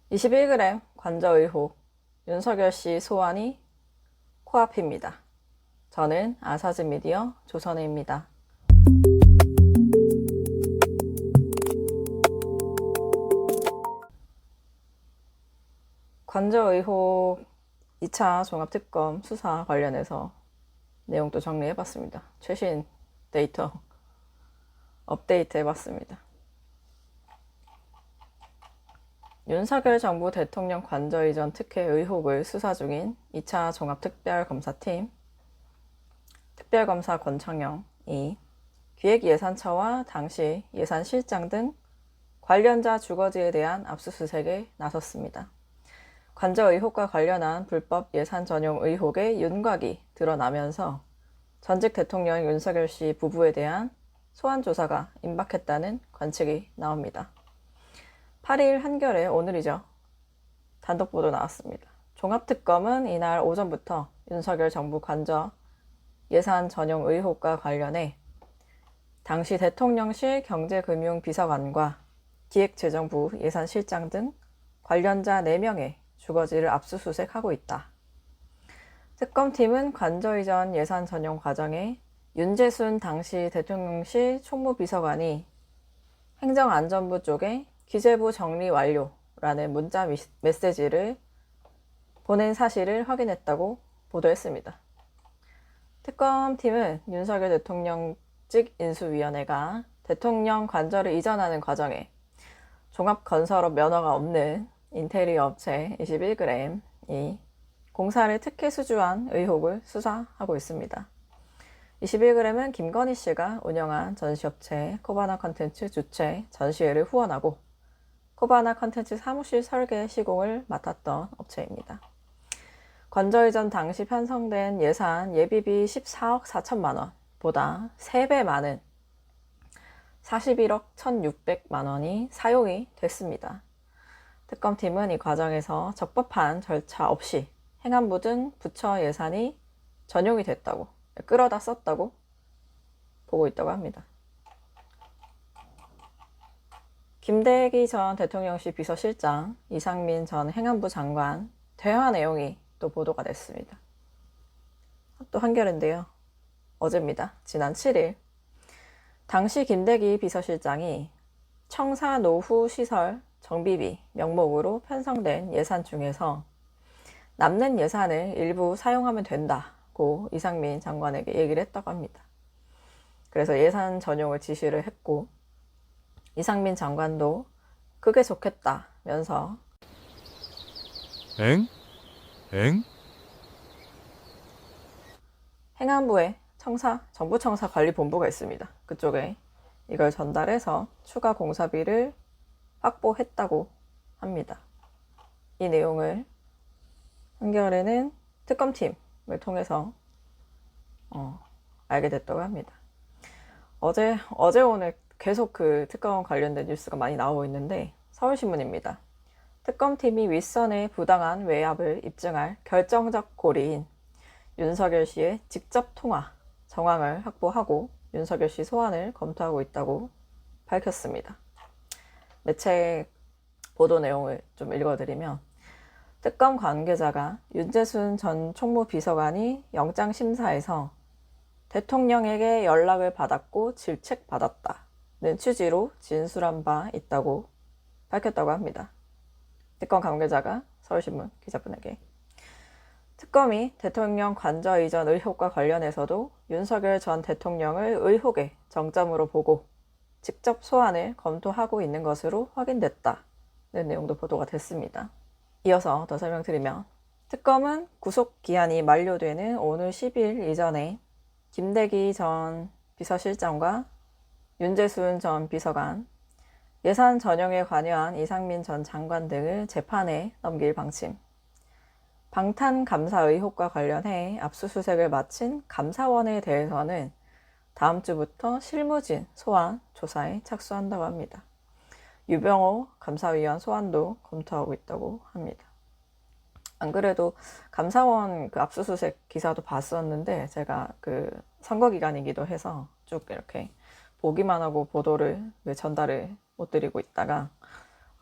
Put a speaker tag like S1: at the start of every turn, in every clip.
S1: 21g 관저 의혹, 윤석열 씨 소환이 코앞입니다. 저는 아사즈 미디어 조선혜입니다. 관저 의혹 2차 종합특검 수사 관련해서 내용도 정리해봤습니다. 최신 데이터 업데이트 해봤습니다. 윤석열 정부 대통령 관저 이전 특혜 의혹을 수사 중인 2차 종합특별검사팀 특별검사 권창영이 기획예산처와 당시 예산실장 등 관련자 주거지에 대한 압수수색에 나섰습니다. 관저 의혹과 관련한 불법 예산 전용 의혹의 윤곽이 드러나면서 전직 대통령 윤석열 씨 부부에 대한 소환 조사가 임박했다는 관측이 나옵니다. 8일 한겨레 오늘이죠. 단독 보도 나왔습니다. 종합특검은 이날 오전부터 윤석열 정부 관저 예산 전용 의혹과 관련해 당시 대통령실 경제금융비서관과 기획재정부 예산실장 등 관련자 4명의 주거지를 압수수색하고 있다. 특검팀은 관저 이전 예산 전용 과정에 윤재순 당시 대통령실 총무비서관이 행정안전부 쪽에 기재부 정리 완료라는 문자 메시지를 보낸 사실을 확인했다고 보도했습니다. 특검팀은 윤석열 대통령 측 인수위원회가 대통령 관저를 이전하는 과정에 종합건설업 면허가 없는 인테리어 업체 21g이 공사를 특혜 수주한 의혹을 수사하고 있습니다. 21g은 김건희 씨가 운영한 전시업체 코바나 컨텐츠 주최 전시회를 후원하고 코바나 컨텐츠 사무실 설계 시공을 맡았던 업체입니다. 관저 이전 당시 편성된 예산 예비비 14억 4천만 원보다 3배 많은 41억 1,600만 원이 사용이 됐습니다. 특검팀은 이 과정에서 적법한 절차 없이 행안부 등 부처 예산이 전용이 됐다고, 끌어다 썼다고 보고 있다고 합니다. 김대기 전 대통령실 비서실장, 이상민 전 행안부 장관 대화 내용이 또 보도가 됐습니다. 또 한겨레인데요. 어제입니다. 지난 7일 당시 김대기 비서실장이 청사 노후 시설 정비비 명목으로 편성된 예산 중에서 남는 예산을 일부 사용하면 된다고 이상민 장관에게 얘기를 했다고 합니다. 그래서 예산 전용을 지시를 했고 이상민 장관도 그게 좋겠다면서 행안부에 정부청사관리본부가 있습니다. 그쪽에 이걸 전달해서 추가 공사비를 확보했다고 합니다. 이 내용을 한겨레는 특검팀을 통해서 알게 됐다고 합니다. 어제 오늘 계속 그 특검 관련된 뉴스가 많이 나오고 있는데 서울신문입니다. 특검팀이 윗선의 부당한 외압을 입증할 결정적 고리인 윤석열 씨의 직접 통화 정황을 확보하고 윤석열 씨 소환을 검토하고 있다고 밝혔습니다. 매체 보도 내용을 좀 읽어드리면 특검 관계자가 윤재순 전 총무비서관이 영장심사에서 대통령에게 연락을 받았고 질책받았다는 취지로 진술한 바 있다고 밝혔다고 합니다. 특검 관계자가 서울신문 기자분에게 특검이 대통령 관저 이전 의혹과 관련해서도 윤석열 전 대통령을 의혹의 정점으로 보고 직접 소환을 검토하고 있는 것으로 확인됐다는 내용도 보도가 됐습니다. 이어서 더 설명드리면 특검은 구속기한이 만료되는 오늘 10일 이전에 김대기 전 비서실장과 윤재순 전 비서관, 예산 전용에 관여한 이상민 전 장관 등을 재판에 넘길 방침, 방탄감사 의혹과 관련해 압수수색을 마친 감사원에 대해서는 다음 주부터 실무진 소환 조사에 착수한다고 합니다. 유병호 감사위원 소환도 검토하고 있다고 합니다. 안 그래도 감사원 그 압수수색 기사도 봤었는데 제가 그 선거 기간이기도 해서 쭉 이렇게 보기만 하고 보도를 전달을 못 드리고 있다가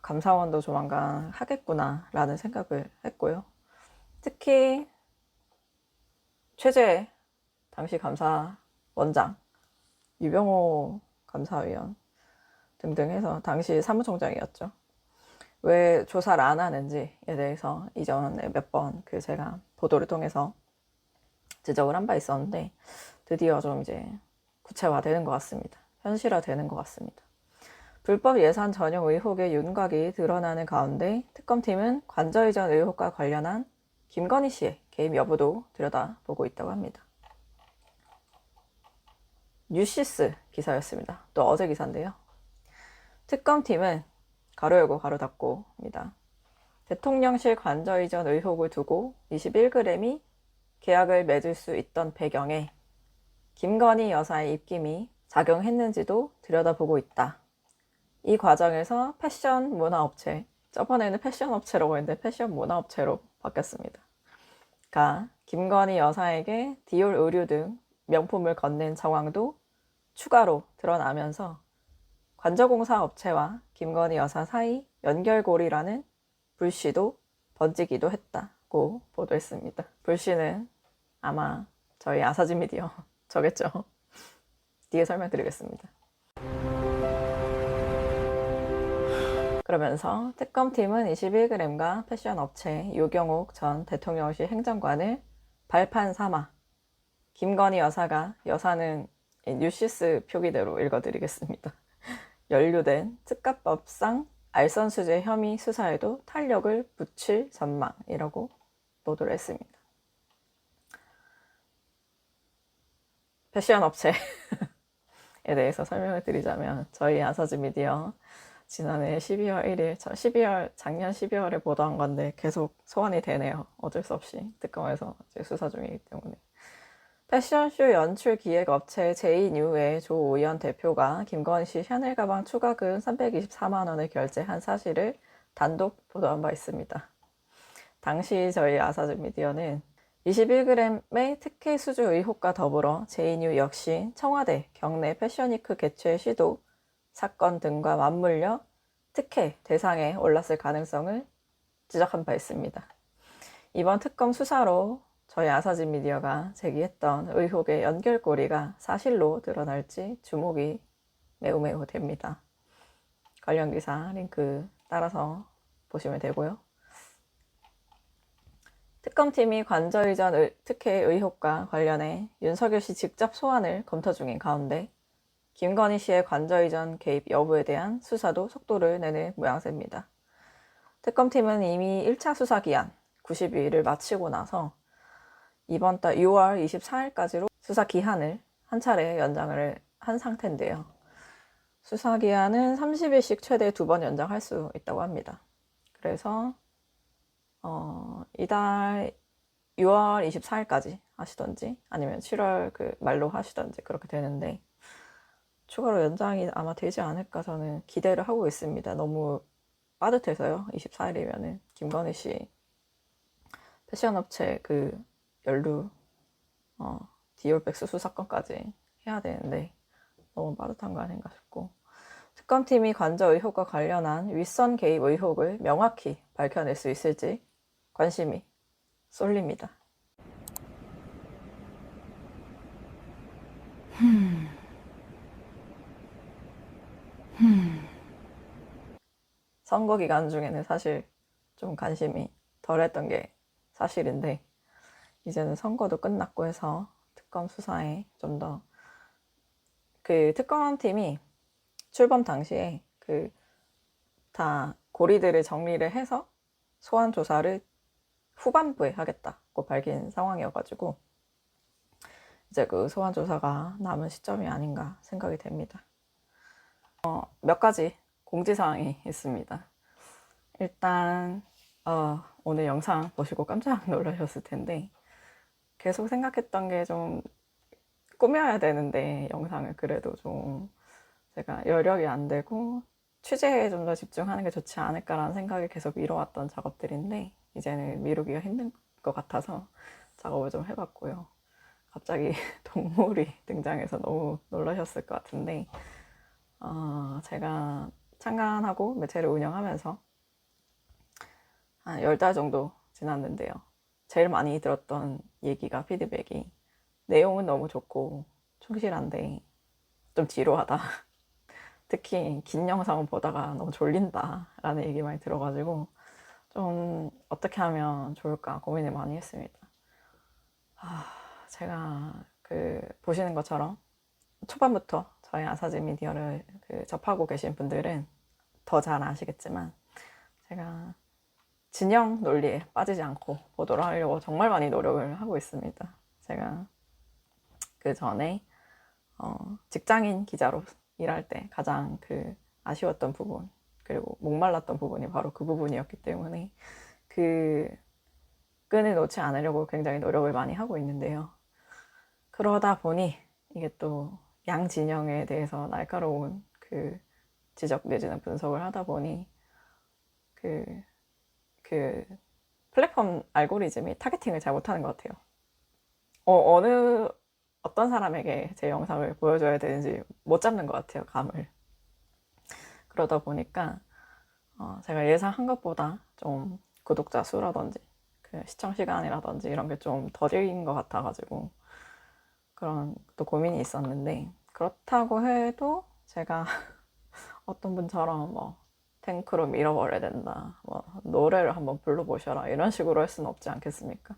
S1: 감사원도 조만간 하겠구나 라는 생각을 했고요. 특히 최재 당시 감사원장, 유병호 감사위원 등등 해서 당시 사무총장이었죠. 왜 조사를 안 하는지에 대해서 이전에 몇 번 제가 보도를 통해서 지적을 한 바 있었는데 드디어 좀 이제 구체화되는 것 같습니다. 현실화되는 것 같습니다. 불법 예산 전용 의혹의 윤곽이 드러나는 가운데 특검팀은 관저 이전 의혹과 관련한 김건희 씨의 개입 여부도 들여다보고 있다고 합니다. 뉴시스 기사였습니다. 또 어제 기사인데요. 특검팀은 가로 열고 가로 닫고입니다. 대통령실 관저 이전 의혹을 두고 21g이 계약을 맺을 수 있던 배경에 김건희 여사의 입김이 작용했는지도 들여다보고 있다. 이 과정에서 패션 문화업체, 저번에는 패션 업체라고 했는데 패션 문화업체로 바뀌었습니다. 김건희 여사에게 디올 의류 등 명품을 건넨 정황도 추가로 드러나면서 관저공사 업체와 김건희 여사 사이 연결고리라는 불씨도 번지기도 했다고 보도했습니다. 불씨는 아마 저희 아사지 미디어 저겠죠. 뒤에 설명드리겠습니다. 그러면서 특검팀은 21g과 패션 업체 유경옥 전 대통령실 행정관을 발판 삼아 김건희 여사는 뉴시스 표기대로 읽어드리겠습니다. 연루된 특가법상 알선수재 혐의 수사에도 탄력을 붙일 전망이라고 보도를 했습니다. 패션 업체에 대해서 설명을 드리자면 저희 아사지 미디어 지난해 12월 1일, 작년 12월에 보도한 건데 계속 소환이 되네요. 어쩔 수 없이 특검에서 수사 중이기 때문에. 패션쇼 연출 기획 업체 제이뉴의 조우연 대표가 김건희 씨 샤넬 가방 추가금 324만 원을 결제한 사실을 단독 보도한 바 있습니다. 당시 저희 아사즈 미디어는 21g의 특혜 수주 의혹과 더불어 제이뉴 역시 청와대 경내 패션위크 개최 시도 사건 등과 맞물려 특혜 대상에 올랐을 가능성을 지적한 바 있습니다. 이번 특검 수사로 저희 아사지 미디어가 제기했던 의혹의 연결고리가 사실로 드러날지 주목이 매우 됩니다. 관련 기사 링크 따라서 보시면 되고요. 특검팀이 관저 이전 특혜 의혹과 관련해 윤석열 씨 직접 소환을 검토 중인 가운데 김건희 씨의 관저 이전 개입 여부에 대한 수사도 속도를 내는 모양새입니다. 특검팀은 이미 1차 수사 기한 90일을 마치고 나서 이번 달 6월 24일까지로 수사 기한을 한 차례 연장을 한 상태인데요. 수사 기한은 30일씩 최대 2번 연장할 수 있다고 합니다. 그래서 이달 6월 24일까지 하시던지 아니면 7월 말로 하시던지 그렇게 되는데 추가로 연장이 아마 되지 않을까 저는 기대를 하고 있습니다. 너무 빠듯해서요. 24일이면은 김건희 씨 패션업체 연루 디올 백수수 사건까지 해야 되는데 너무 빠듯한 거 아닌가 싶고 특검팀이 관저 의혹과 관련한 윗선 개입 의혹을 명확히 밝혀낼 수 있을지 관심이 쏠립니다. 선거 기간 중에는 사실 좀 관심이 덜했던 게 사실인데 이제는 선거도 끝났고 해서 특검 수사에 좀 더 특검팀이 출범 당시에 다 고리들을 정리를 해서 소환 조사를 후반부에 하겠다고 밝힌 상황이어가지고 이제 소환 조사가 남은 시점이 아닌가 생각이 됩니다. 몇 가지 공지사항이 있습니다. 일단 오늘 영상 보시고 깜짝 놀라셨을 텐데 계속 생각했던 게 좀 꾸며야 되는데 영상을 그래도 좀 제가 여력이 안 되고 취재에 좀 더 집중하는 게 좋지 않을까라는 생각이 계속 미뤄왔던 작업들인데 이제는 미루기가 힘든 것 같아서 작업을 좀 해봤고요. 갑자기 동물이 등장해서 너무 놀라셨을 것 같은데 제가 창간하고 매체를 운영하면서 한 10달 정도 지났는데요. 제일 많이 들었던 얘기가 피드백이 내용은 너무 좋고 충실한데 좀 지루하다. 특히 긴 영상을 보다가 너무 졸린다 라는 얘기 많이 들어가지고 좀 어떻게 하면 좋을까 고민을 많이 했습니다. 제가 보시는 것처럼 초반부터 저희 아사지 미디어를 접하고 계신 분들은 더 잘 아시겠지만 제가 진영 논리에 빠지지 않고 보도를 하려고 정말 많이 노력을 하고 있습니다. 제가 그 전에 직장인 기자로 일할 때 가장 아쉬웠던 부분 그리고 목말랐던 부분이 바로 그 부분이었기 때문에 그 끈을 놓지 않으려고 굉장히 노력을 많이 하고 있는데요. 그러다 보니 이게 또 양진영에 대해서 날카로운 지적 내지는 분석을 하다 보니 그 플랫폼 알고리즘이 타겟팅을 잘 못하는 것 같아요. 어떤 사람에게 제 영상을 보여줘야 되는지 못 잡는 것 같아요, 감을. 그러다 보니까 제가 예상한 것보다 좀 구독자 수라든지 시청 시간이라든지 이런 게 좀 더딘 것 같아가지고 그런 또 고민이 있었는데 그렇다고 해도 제가 어떤 분처럼 뭐 탱크로 밀어버려야 된다, 뭐 노래를 한번 불러보셔라 이런 식으로 할 수는 없지 않겠습니까?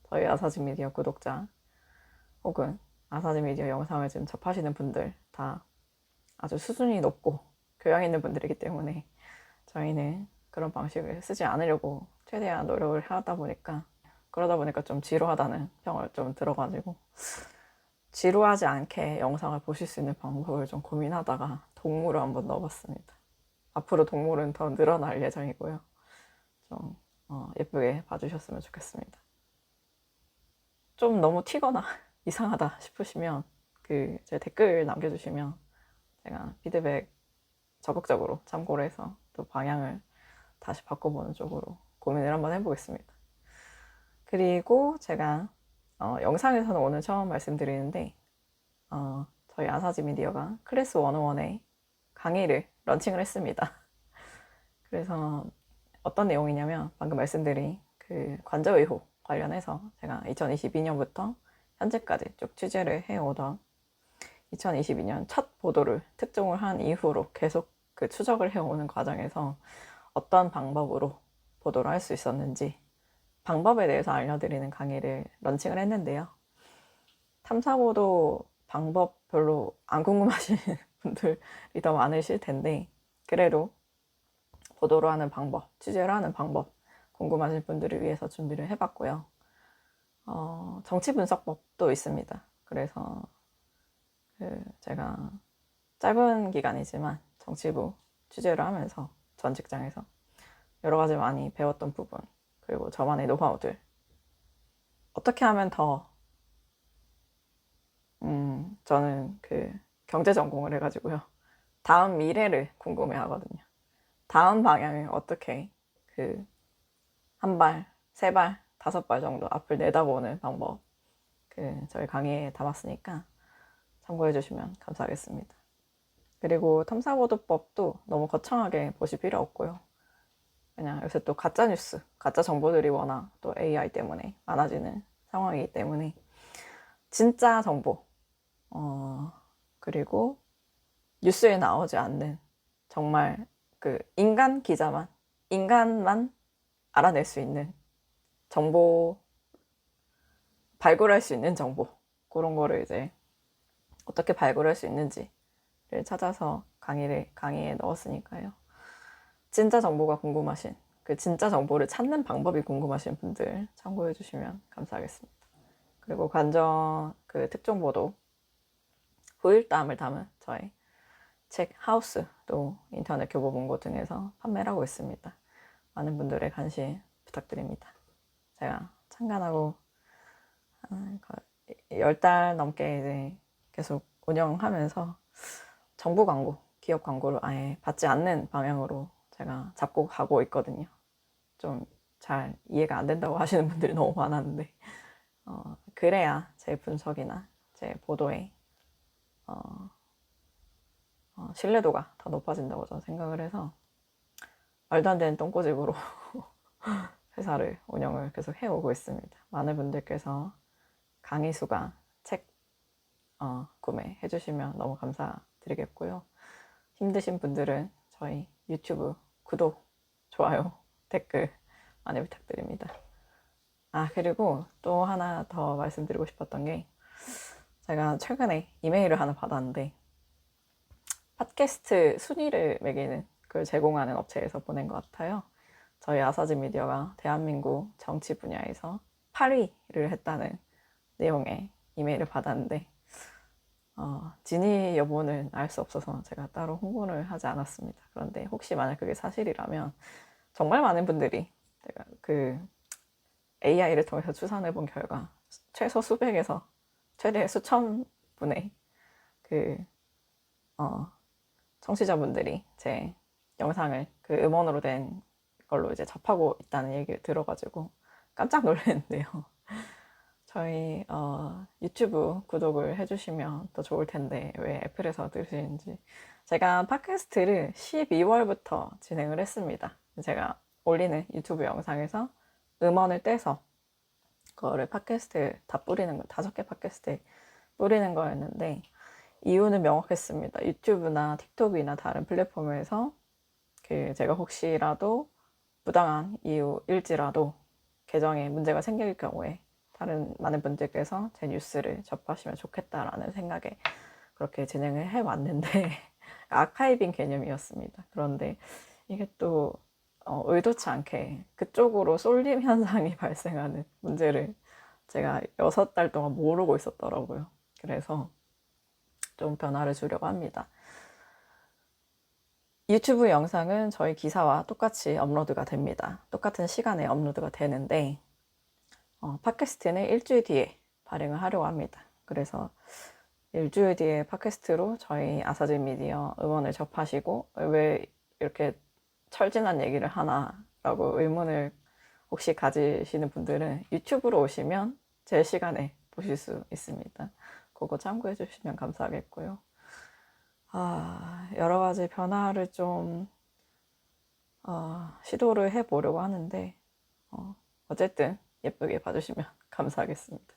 S1: 저희 아사지 미디어 구독자 혹은 아사지 미디어 영상을 지금 접하시는 분들 다 아주 수준이 높고 교양 있는 분들이기 때문에 저희는 그런 방식을 쓰지 않으려고 최대한 노력을 하다 보니까 그러다 보니까 좀 지루하다는 평을 좀 들어가지고 지루하지 않게 영상을 보실 수 있는 방법을 좀 고민하다가 동물을 한번 넣어봤습니다. 앞으로 동물은 더 늘어날 예정이고요. 좀 예쁘게 봐주셨으면 좋겠습니다. 좀 너무 튀거나 이상하다 싶으시면 제 댓글 남겨주시면 제가 피드백 적극적으로 참고를 해서 또 방향을 다시 바꿔보는 쪽으로 고민을 한번 해보겠습니다. 그리고 제가 영상에서는 오늘 처음 말씀드리는데 저희 아사지 미디어가 클래스 101의 강의를 런칭을 했습니다. 그래서 어떤 내용이냐면 방금 말씀드린 관저 의혹 관련해서 제가 2022년부터 현재까지 쭉 취재를 해오던 2022년 첫 보도를 특종을 한 이후로 계속 추적을 해오는 과정에서 어떤 방법으로 보도를 할 수 있었는지 방법에 대해서 알려드리는 강의를 런칭을 했는데요. 탐사보도 방법 별로 안 궁금하신 분들이 더 많으실 텐데 그래도 보도를 하는 방법, 취재를 하는 방법 궁금하신 분들을 위해서 준비를 해봤고요. 정치 분석법도 있습니다. 그래서 제가 짧은 기간이지만 정치부 취재를 하면서 전 직장에서 여러 가지 많이 배웠던 부분 그리고 저만의 노하우들 어떻게 하면 더 저는 경제 전공을 해가지고요. 다음 미래를 궁금해 하거든요. 다음 방향을 어떻게 한 발, 세 발, 다섯 발 정도 앞을 내다보는 방법 저희 강의에 담았으니까 참고해 주시면 감사하겠습니다. 그리고 탐사보도법도 너무 거창하게 보실 필요 없고요. 그냥 요새 또 가짜뉴스, 가짜 정보들이 워낙 또 AI 때문에 많아지는 상황이기 때문에 진짜 정보, 그리고 뉴스에 나오지 않는 정말 인간 기자만, 인간만 알아낼 수 있는 정보, 발굴할 수 있는 정보, 그런 거를 이제 어떻게 발굴할 수 있는지를 찾아서 강의에 넣었으니까요. 진짜 정보가 궁금하신, 진짜 정보를 찾는 방법이 궁금하신 분들 참고해 주시면 감사하겠습니다. 그리고 관전 특종 보도 후일담을 담은 저의 책 하우스도 인터넷 교보문고 등에서 판매를 하고 있습니다. 많은 분들의 관심 부탁드립니다. 제가 창간하고 10달 넘게 이제 계속 운영하면서 정부 광고, 기업 광고를 아예 받지 않는 방향으로 제가 잡고 가고 있거든요. 좀 잘 이해가 안 된다고 하시는 분들이 너무 많았는데 그래야 제 분석이나 제 보도에 신뢰도가 더 높아진다고 저는 생각을 해서 말도 안 되는 똥꼬집으로 회사를 운영을 계속 해오고 있습니다. 많은 분들께서 강의수강 책 구매해 주시면 너무 감사드리겠고요. 힘드신 분들은 저희 유튜브 구독, 좋아요, 댓글 많이 부탁드립니다. 그리고 또 하나 더 말씀드리고 싶었던 게 제가 최근에 이메일을 하나 받았는데 팟캐스트 순위를 매기는 걸 제공하는 업체에서 보낸 것 같아요. 저희 아사지 미디어가 대한민국 정치 분야에서 8위를 했다는 내용의 이메일을 받았는데 진위 여부는 알 수 없어서 제가 따로 홍보를 하지 않았습니다. 그런데 혹시 만약 그게 사실이라면 정말 많은 분들이 제가 그 AI를 통해서 추산해 본 결과 최소 수백에서 최대 수천 분의 그 청취자분들이 제 영상을 그 음원으로 된 걸로 이제 접하고 있다는 얘기를 들어가지고 깜짝 놀랐는데요. 저희 유튜브 구독을 해주시면 더 좋을 텐데 왜 애플에서 들으시는지. 제가 팟캐스트를 12월부터 진행을 했습니다. 제가 올리는 유튜브 영상에서 음원을 떼서 그거를 팟캐스트에 다 뿌리는 거, 5개 팟캐스트에 뿌리는 거였는데 이유는 명확했습니다. 유튜브나 틱톡이나 다른 플랫폼에서 제가 혹시라도 부당한 이유일지라도 계정에 문제가 생길 경우에 다른 많은 분들께서 제 뉴스를 접하시면 좋겠다라는 생각에 그렇게 진행을 해왔는데 아카이빙 개념이었습니다. 그런데 이게 또 의도치 않게 그쪽으로 쏠림 현상이 발생하는 문제를 제가 6달 동안 모르고 있었더라고요. 그래서 좀 변화를 주려고 합니다. 유튜브 영상은 저희 기사와 똑같이 업로드가 됩니다. 똑같은 시간에 업로드가 되는데 팟캐스트는 일주일 뒤에 발행을 하려고 합니다. 그래서 일주일 뒤에 팟캐스트로 저희 아사지 미디어 음원을 접하시고 왜 이렇게 철진한 얘기를 하나라고 의문을 혹시 가지시는 분들은 유튜브로 오시면 제 시간에 보실 수 있습니다. 그거 참고해 주시면 감사하겠고요. 여러 가지 변화를 좀 시도를 해보려고 하는데 어쨌든 예쁘게 봐주시면 감사하겠습니다.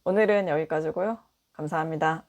S1: 오늘은 여기까지고요. 감사합니다.